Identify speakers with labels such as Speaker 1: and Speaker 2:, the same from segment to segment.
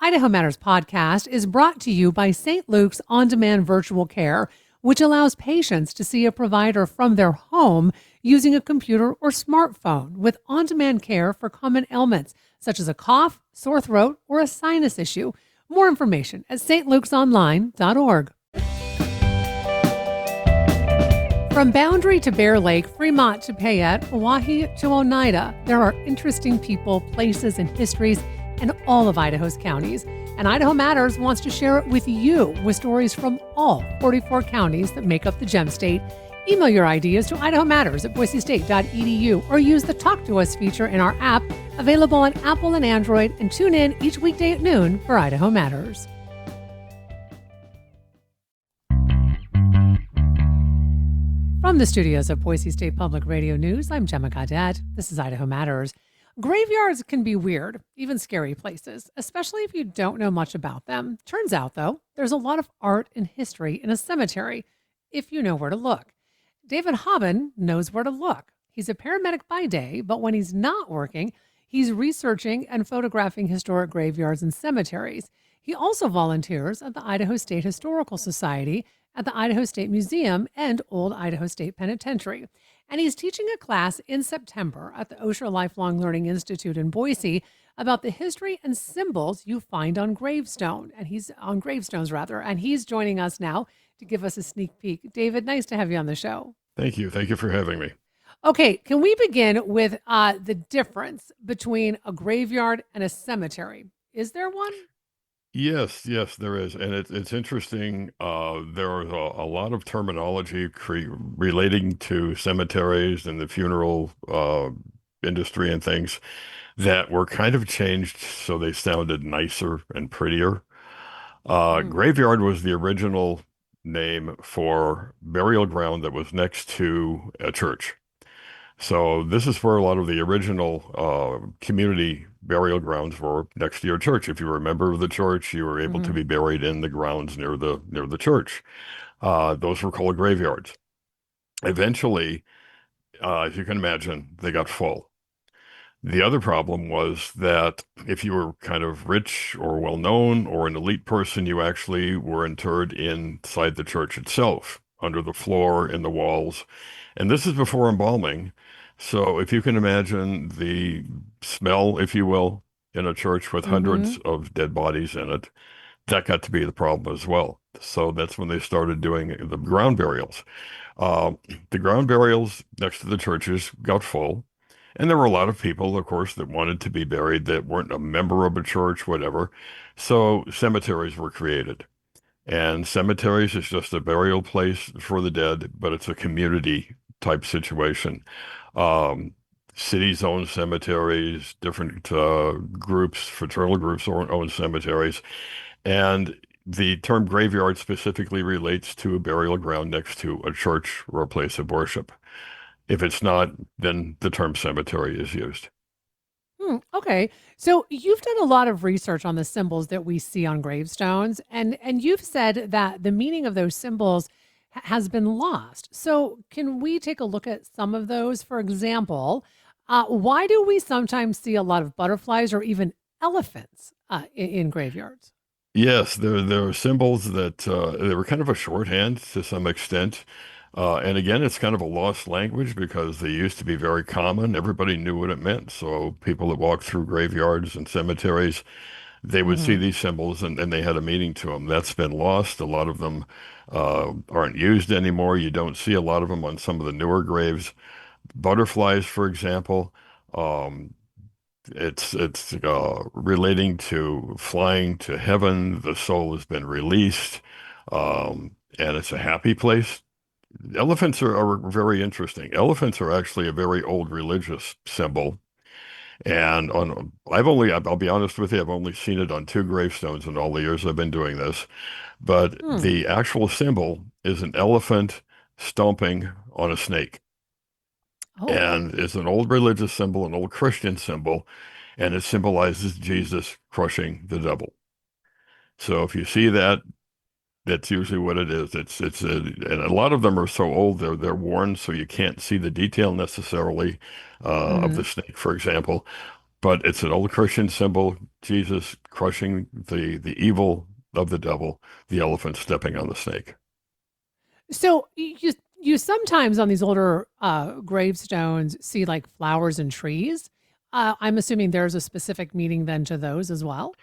Speaker 1: Idaho Matters podcast is brought to you by St. Luke's On Demand Virtual Care, which allows patients to see a provider from their home using a computer or smartphone with on demand care for common ailments such as a cough, sore throat, or a sinus issue. More information at stlukesonline.org. From Boundary to Bear Lake, Fremont to Payette, Oahe to Oneida, there are interesting people, places, and histories in all of Idaho's counties. And Idaho Matters wants to share it with you with stories from all 44 counties that make up the Gem State. Email your ideas to idahomatters@boisestate.edu or use the Talk to Us feature in our app, available on Apple and Android, and tune in each weekday at noon for Idaho Matters. From the studios of Boise State Public Radio News, I'm Gemma Gaudette. This is Idaho Matters. Graveyards can be weird, even scary places, especially if you don't know much about them. Turns out, though, there's a lot of art and history in a cemetery, if you know where to look. David Hobbin knows where to look. He's a paramedic by day, but when he's not working, he's researching and photographing historic graveyards and cemeteries. He also volunteers at the Idaho State Historical Society, at the Idaho State Museum, and Old Idaho State Penitentiary. And he's teaching a class in September at the Osher Lifelong Learning Institute in Boise about the history and symbols you find on gravestones, and he's joining us now to give us a sneak peek. David, nice to have you on the show.
Speaker 2: Thank you. Thank you for having me.
Speaker 1: Okay, can we begin with the difference between a graveyard and a cemetery? Is there one?
Speaker 2: Yes, there is. And it's interesting. There is a lot of terminology relating to cemeteries and the funeral industry and things that were kind of changed so they sounded nicer and prettier. Graveyard was the original name for burial ground that was next to a church. So this is where a lot of the original community burial grounds were, next to your church. If you were a member of the church, you were able to be buried in the grounds near the church. Those were called graveyards. Eventually, as you can imagine, they got full. The other problem was that if you were kind of rich or well-known or an elite person, you actually were interred inside the church itself, under the floor, in the walls. And this is before embalming. So if you can imagine the smell, if you will, in a church with hundreds of dead bodies in it, that got to be the problem as well. So that's when they started doing the ground burials. The ground burials next to the churches got full. And there were a lot of people, of course, that wanted to be buried that weren't a member of a church, whatever. So cemeteries were created. And cemeteries is just a burial place for the dead, but it's a community type situation. Cities own cemeteries, different groups, fraternal groups own cemeteries. And the term graveyard specifically relates to a burial ground next to a church or a place of worship. If it's not, then the term cemetery is used.
Speaker 1: Okay. So you've done a lot of research on the symbols that we see on gravestones, and you've said that the meaning of those symbols has been lost. So can we take a look at some of those? For example, why do we sometimes see a lot of butterflies or even elephants in graveyards?
Speaker 2: Yes, there are symbols that they were kind of a shorthand to some extent. And again, it's kind of a lost language because they used to be very common. Everybody knew what it meant. So people that walked through graveyards and cemeteries, they would see these symbols and they had a meaning to them. That's been lost. A lot of them aren't used anymore. You don't see a lot of them on some of the newer graves. Butterflies, for example, it's relating to flying to heaven. The soul has been released, and it's a happy place. Elephants are very interesting. Elephants are actually a very old religious symbol. And I'll be honest with you, I've only seen it on 2 gravestones in all the years I've been doing this. But the actual symbol is an elephant stomping on a snake.
Speaker 1: Oh,
Speaker 2: And it's an old religious symbol, an old Christian symbol, and it symbolizes Jesus crushing the devil. So if you see that, that's usually what it is. And a lot of them are so old they're worn, so you can't see the detail necessarily of the snake, for example. but it's an old Christian symbol, Jesus crushing the evil of the devil, the elephant stepping on the snake.
Speaker 1: So you sometimes on these older gravestones see like flowers and trees. I'm assuming there's a specific meaning then to those as well.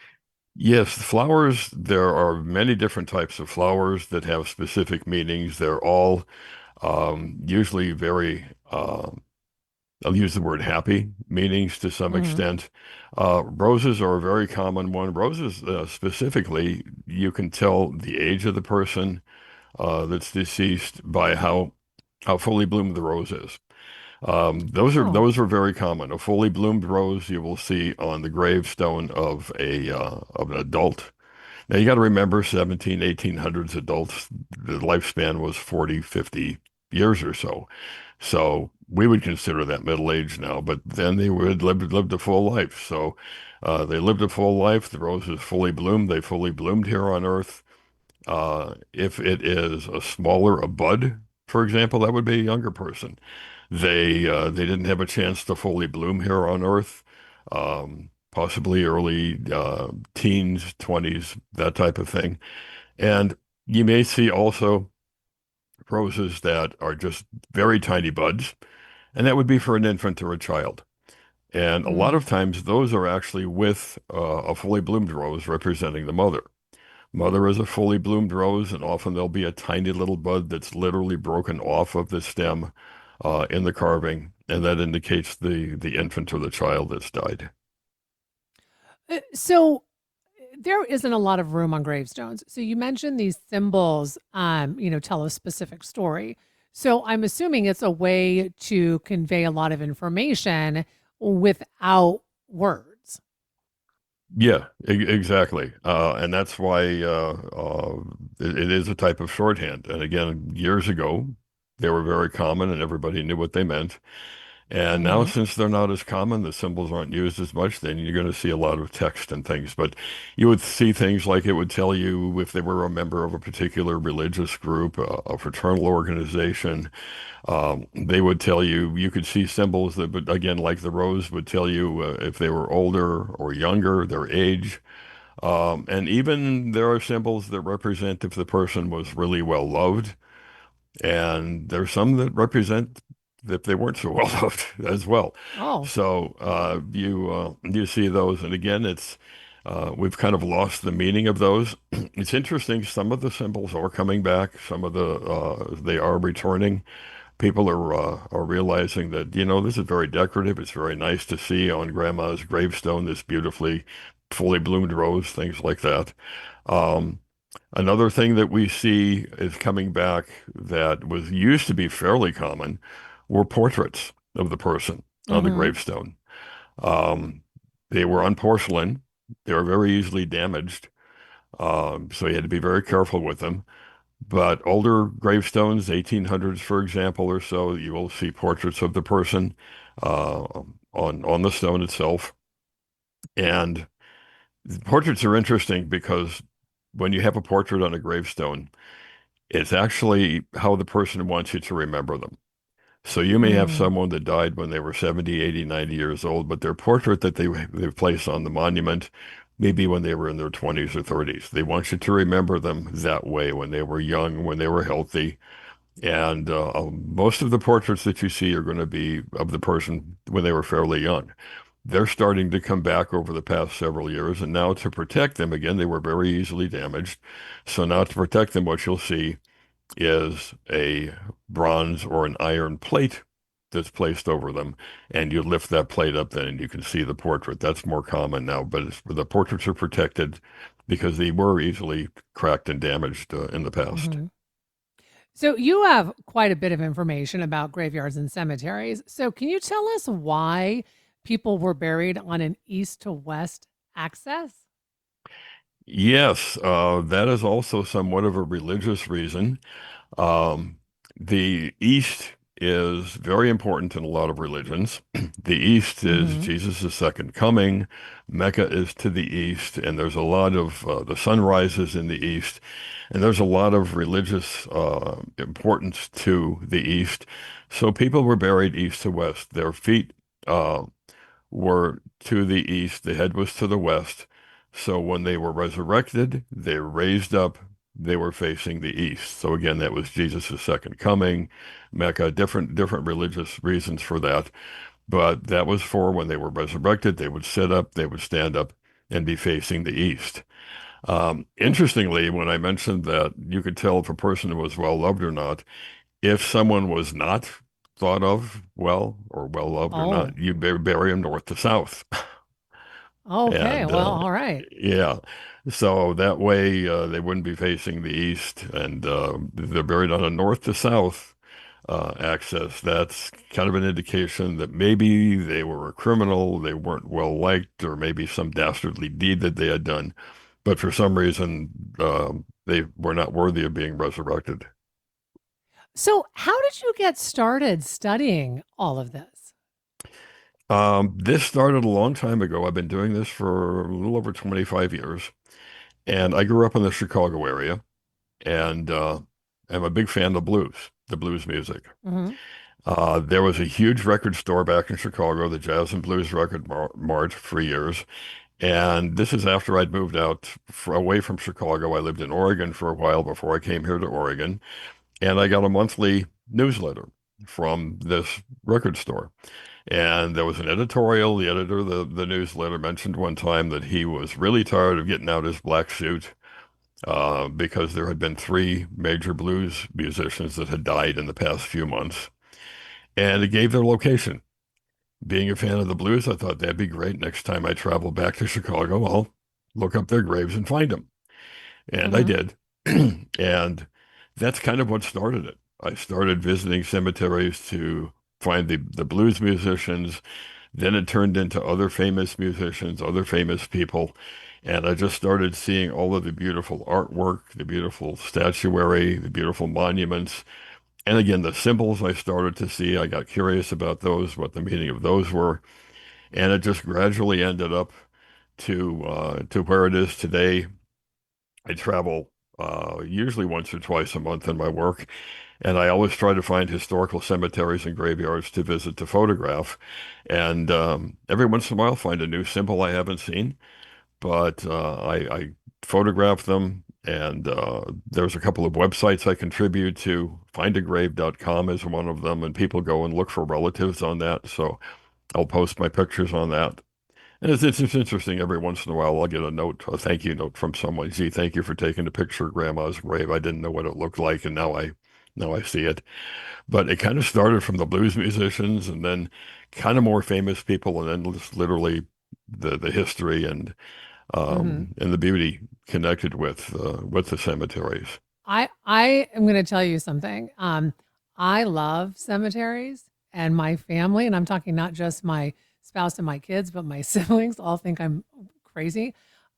Speaker 2: Yes, flowers, there are many different types of flowers that have specific meanings. They're all usually very, I'll use the word happy meanings to some
Speaker 1: Hmm.
Speaker 2: extent. Roses are a very common one. Roses, specifically, you can tell the age of the person that's deceased by how fully bloomed the rose is.
Speaker 1: Oh,
Speaker 2: Those are very common. A fully bloomed rose you will see on the gravestone of an adult. Now you got to remember 17, 1800s adults, the lifespan was 40, 50 years or so. So we would consider that middle age now, but then they would lived a full life. So they lived a full life. The rose is fully bloomed. They fully bloomed here on Earth. If it is a smaller, a bud, for example, that would be a younger person. They didn't have a chance to fully bloom here on Earth. Possibly early teens, 20s, that type of thing. And you may see also roses that are just very tiny buds, and that would be for an infant or a child. And a lot
Speaker 1: mm.
Speaker 2: of times those are actually with a fully bloomed rose representing the mother. Mother is a fully bloomed rose, and often there'll be a tiny little bud that's literally broken off of the stem in the carving, and that indicates the infant or the child that's died.
Speaker 1: So there isn't a lot of room on gravestones. So you mentioned these symbols, tell a specific story. So I'm assuming it's a way to convey a lot of information without words.
Speaker 2: Yeah, exactly. And that's why it is a type of shorthand. And again, years ago, they were very common and everybody knew what they meant. And now,
Speaker 1: Hmm.
Speaker 2: since they're not as common, the symbols aren't used as much, then you're going to see a lot of text and things. But you would see things like it would tell you if they were a member of a particular religious group, a fraternal organization. They would tell you, you could see symbols that, but again, like the rose, would tell you if they were older or younger, their age. And even there are symbols that represent if the person was really well loved. And there's some that represent that they weren't so well loved as well.
Speaker 1: Oh.
Speaker 2: So you see those, and again, it's we've kind of lost the meaning of those. It's interesting. Some of the symbols are coming back. Some of the they are returning. People are realizing that this is very decorative. It's very nice to see on Grandma's gravestone this beautifully fully bloomed rose, things like that. Um, Another thing that we see is coming back that was used to be fairly common were portraits of the person on the
Speaker 1: Hmm.
Speaker 2: gravestone. Um, they were on porcelain. They were very easily damaged, so you had to be very careful with them. But older gravestones, 1800s, for example, or so, you will see portraits of the person uh, on the stone itself. And portraits are interesting because when you have a portrait on a gravestone, it's actually how the person wants you to remember them. So you may have
Speaker 1: Mm.
Speaker 2: someone that died when they were 70, 80, 90 years old, but their portrait that they place on the monument maybe when they were in their 20s or 30s. They want you to remember them that way when they were young, when they were healthy. And most of the portraits that you see are going to be of the person when they were fairly young. They're starting to come back over the past several years, and now to protect them, again, they were very easily damaged. So now to protect them, what you'll see is a bronze or an iron plate that's placed over them, and you lift that plate up then and you can see the portrait. That's more common now, but the portraits are protected because they were easily cracked and damaged in the past.
Speaker 1: Hmm. So you have quite a bit of information about graveyards and cemeteries. So can you tell us why people were buried on an east to west axis?
Speaker 2: Yes, that is also somewhat of a religious reason. Um, the East is very important in a lot of religions. The East is
Speaker 1: Hmm.
Speaker 2: Jesus' second coming. Mecca is to the East, and there's a lot of the sun rises in the East, and there's a lot of religious importance to the East. So people were buried east to west. Their feet uh, were to the east, the head was to the west. So when they were resurrected, they raised up, they were facing the east. So again, that was Jesus' second coming, Mecca, different religious reasons for that. But that was for when they were resurrected, they would sit up, they would stand up and be facing the east. Interestingly, when I mentioned that you could tell if a person was well loved or not, if someone was not thought of well or well loved or
Speaker 1: Oh,
Speaker 2: not, you bury them north to south.
Speaker 1: okay.
Speaker 2: And
Speaker 1: Well, all right.
Speaker 2: yeah, so that way they wouldn't be facing the east, and they're buried on a north to south axis. That's kind of an indication that maybe they were a criminal, they weren't well liked, or maybe some dastardly deed that they had done. But for some reason, they were not worthy of being resurrected.
Speaker 1: So, how did you get started studying all of this?
Speaker 2: This started a long time ago. I've been doing this for a little over 25 years, and I grew up in the Chicago area, and I'm a big fan of the blues music.
Speaker 1: Hmm.
Speaker 2: There was a huge record store back in Chicago, the Jazz and Blues Record Mart, for years. And this is after I'd moved out away from Chicago. I lived in Oregon for a while before I came here to Oregon, and I got a monthly newsletter from this record store. And there was an editorial. The editor of the newsletter mentioned one time that he was really tired of getting out his black suit because there had been three major blues musicians that had died in the past few months. And it gave their location. Being a fan of the blues, I thought that'd be great. Next time I travel back to Chicago, I'll look up their graves and find them. And I
Speaker 1: Hmm.
Speaker 2: did. And that's kind of what started it. I started visiting cemeteries to find the blues musicians. Then it turned into other famous musicians, other famous people. And I just started seeing all of the beautiful artwork, the beautiful statuary, the beautiful monuments. And again, the symbols I started to see, I got curious about those, what the meaning of those were. And it just gradually ended up to where it is today. I travel usually once or twice a month in my work, and I always try to find historical cemeteries and graveyards to visit to photograph. And every once in a while, find a new symbol I haven't seen, but I photograph them. And there's a couple of websites I contribute to. Findagrave.com is one of them, and people go and look for relatives on that. So I'll post my pictures on that. And it's just interesting. Every once in a while, I'll get a note, a thank you note from someone. Gee, thank you for taking a picture of Grandma's grave. I didn't know what it looked like, and now I see it. But it kind of started from the blues musicians, and then kind of more famous people, and then just literally the history
Speaker 1: Hmm.
Speaker 2: and the beauty connected with the cemeteries.
Speaker 1: I am going to tell you something. I love cemeteries, and my family, and I'm talking not just my spouse and my kids, but my siblings all think I'm crazy.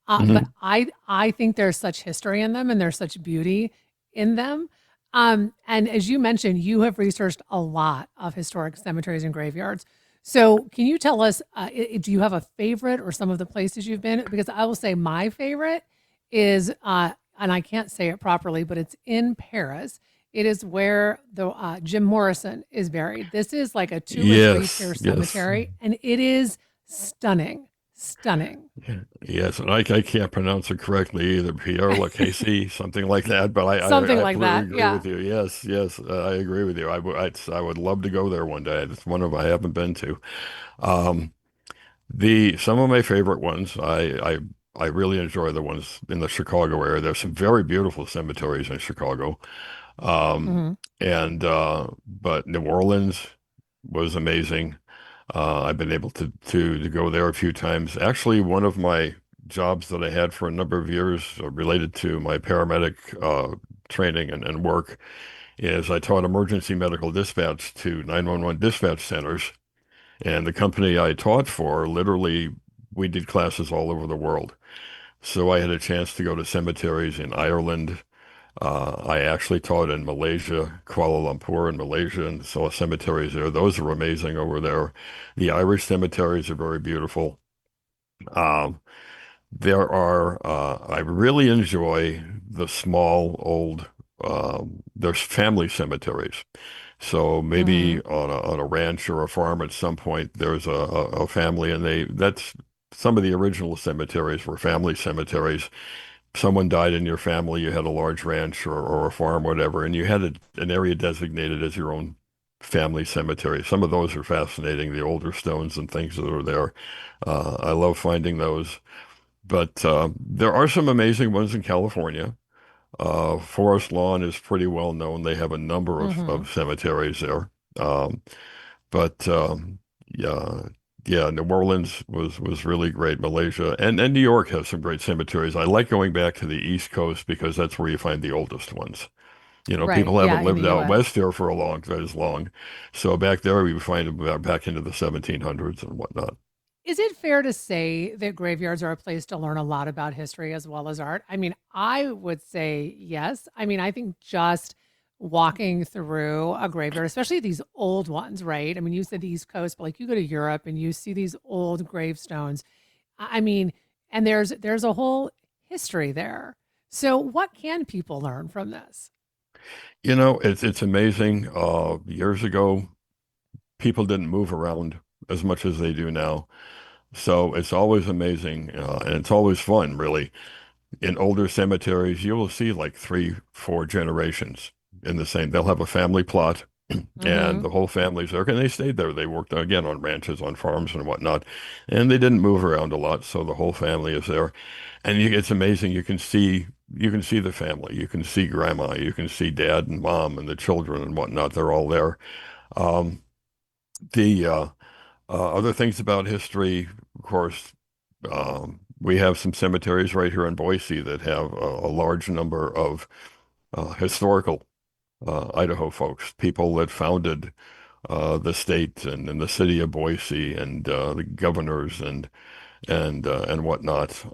Speaker 1: But
Speaker 2: Hmm.
Speaker 1: I think there's such history in them, and there's such beauty in them. And as you mentioned, you have researched a lot of historic cemeteries and graveyards. So, can you tell us, do you have a favorite or some of the places you've been? Because I will say my favorite is, and I can't say it properly, but it's in Paris. It is where the Jim Morrison is buried. This is like a two and three
Speaker 2: Yes,
Speaker 1: tier
Speaker 2: yes.
Speaker 1: cemetery, and it is stunning, stunning.
Speaker 2: Yeah, yes, and I can't pronounce it correctly either. Pierre Lacasse, something like that. But I
Speaker 1: Something like
Speaker 2: absolutely
Speaker 1: that.
Speaker 2: agree
Speaker 1: Yeah.
Speaker 2: with you. Yes, yes, I agree with you. I would love to go there one day. It's one of I haven't been to. Um, the some of my favorite ones. I really enjoy the ones in the Chicago area. There's some very beautiful cemeteries in Chicago. Um,
Speaker 1: Hmm.
Speaker 2: and but New Orleans was amazing. I've been able to go there a few times. Actually, one of my jobs that I had for a number of years related to my paramedic training and work is I taught emergency medical dispatch to 911 dispatch centers. And the company I taught for, literally, we did classes all over the world. So I had a chance to go to cemeteries in Ireland. I actually taught in Malaysia, Kuala Lumpur in Malaysia, and saw cemeteries there. Those are amazing over there. The Irish cemeteries are very beautiful. Um, I really enjoy the small, old, there's family cemeteries. So
Speaker 1: Mm-hmm.
Speaker 2: maybe on a ranch or a farm at some point, there's a family, and that's some of the original cemeteries were family cemeteries. Someone died in your family, you had a large ranch or a farm, whatever, and you had an area designated as your own family cemetery. Some of those are fascinating, the older stones and things that are there. I love finding those. But there are some amazing ones in California. Forest Lawn is pretty well known. They have a number
Speaker 1: Mm-hmm.
Speaker 2: of cemeteries there. Um, but yeah, yeah, New Orleans was really great. Malaysia and New York has some great cemeteries. I like going back to the East Coast because that's where you find the oldest ones.
Speaker 1: Right.
Speaker 2: People
Speaker 1: Yeah,
Speaker 2: haven't
Speaker 1: in the
Speaker 2: lived out
Speaker 1: U.S.
Speaker 2: west there for as long. So back there, we would find them back into the 1700s and whatnot.
Speaker 1: Is it fair to say that graveyards are a place to learn a lot about history as well as art? I mean, I would say yes. I mean, I think just walking through a graveyard, especially these old ones, right? I mean, you said the East Coast, but like you go to Europe and you see these old gravestones. I mean, and there's a whole history there. So, what can people learn from this?
Speaker 2: It's amazing. Years ago, people didn't move around as much as they do now. So it's always amazing, and it's always fun, really. In older cemeteries, you will see like three, four generations in the same. They'll have a family plot, and
Speaker 1: Mm-hmm.
Speaker 2: the whole family's there, and they stayed there. They worked again on ranches, on farms, and whatnot, and they didn't move around a lot, so the whole family is there. And it's amazing. You can see the family. You can see grandma. You can see dad and mom and the children and whatnot. They're all there. Um, the Other things about history, of course, we have some cemeteries right here in Boise that have a large number of historical Idaho folks, people that founded the state and the city of Boise and the governors and whatnot.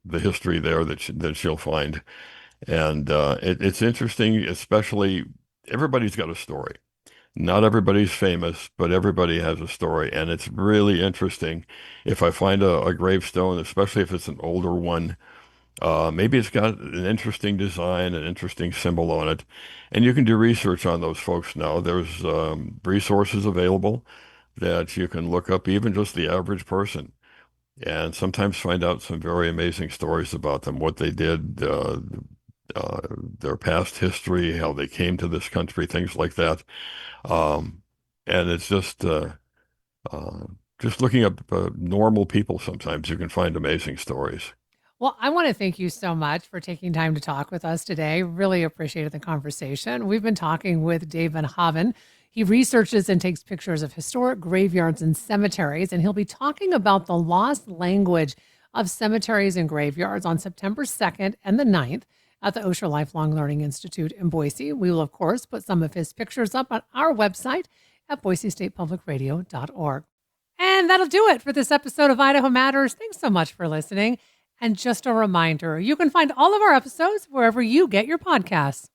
Speaker 2: The history there that you'll find, and it's interesting, especially everybody's got a story. Not everybody's famous, but everybody has a story, and it's really interesting. If I find a gravestone, especially if it's an older one, maybe it's got an interesting design, an interesting symbol on it, and you can do research on those folks now. There's resources available that you can look up, even just the average person, and sometimes find out some very amazing stories about them, what they did, uh, their past history, how they came to this country, things like that. Um, and it's uh, just looking up normal people. Sometimes you can find amazing stories.
Speaker 1: Well, I want to thank you so much for taking time to talk with us today. Really appreciated the conversation. We've been talking with Dave Van Haven. He researches and takes pictures of historic graveyards and cemeteries, and he'll be talking about the lost language of cemeteries and graveyards on September 2nd and the 9th at the Osher Lifelong Learning Institute in Boise. We will, of course, put some of his pictures up on our website at boisestatepublicradio.org. And that'll do it for this episode of Idaho Matters. Thanks so much for listening. And just a reminder, you can find all of our episodes wherever you get your podcasts.